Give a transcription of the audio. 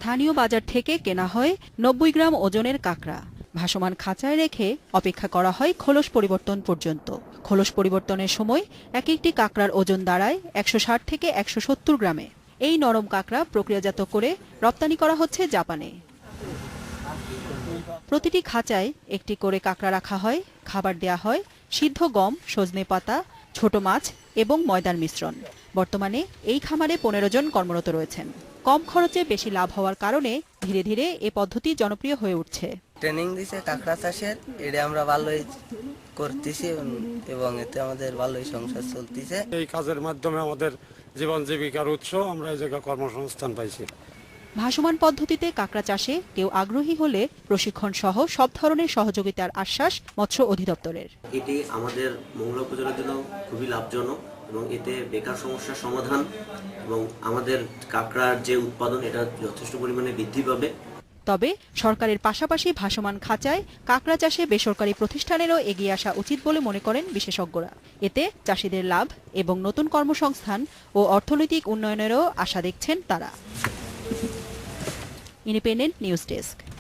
স্থানীয় বাজার থেকে কেনা হয় ৯০ গ্রাম ওজনের কাঁকড়া। ভাসমান খাঁচায় রেখে অপেক্ষা করা হয় খোলস পরিবর্তন পর্যন্ত। খোলস পরিবর্তনের সময় এক একটি কাঁকড়ার ওজন দাঁড়ায় ১৬০ থেকে ১৭০ গ্রামে। এই নরম কাঁকড়া প্রক্রিয়াজাত করে রপ্তানি করা হচ্ছে জাপানে। প্রতিটি খাঁচায় একটি করে কাঁকড়া রাখা হয়, খাবার দেয়া হয় সিদ্ধ গম, সজনে পাতা, ছোট মাছ এবং ময়দার মিশ্রণ। বর্তমানে এই খামারে ১৫ জন কর্মরত রয়েছেন। কম খরচে বেশি লাভ হওয়ার কারণে ধীরে ধীরে এ পদ্ধতি জনপ্রিয় হয়ে উঠছে। ট্রেনিং দিছে কাঁকড়া চাষের, এটা আমরা ভালোই করতেছি এবং এতে আমাদের ভালোই সংসার চলতেছে। এই কাজের মাধ্যমে আমাদের জীবন জীবিকার উৎস, আমরা এই জায়গায় কর্মসংস্থান পাইছি। ভাসমান পদ্ধতিতে কাঁকড়া চাষে কেউ আগ্রহী হলে প্রশিক্ষণ সহ সব ধরনের সহযোগিতার আশ্বাস মৎস্য অধিদপ্তরের। এটি আমাদের মংলা উপজেলার জন্য খুবই লাভজনক এবং এতে বেকার সমস্যার সমাধান এবং আমাদের কাঁকড়ার যে উৎপাদন এটা যথেষ্ট পরিমাণে বৃদ্ধি পাবে। তবে সরকারের পাশাপাশি ভাসমান খাঁচায় কাঁকড়া চাষে বেসরকারি প্রতিষ্ঠানেরও এগিয়ে আসা উচিত বলে মনে করেন বিশেষজ্ঞরা। এতে চাষিদের লাভ এবং নতুন কর্মসংস্থান ও অর্থনৈতিক উন্নয়নেরও আশা দেখছেন তারা। Independent news desk.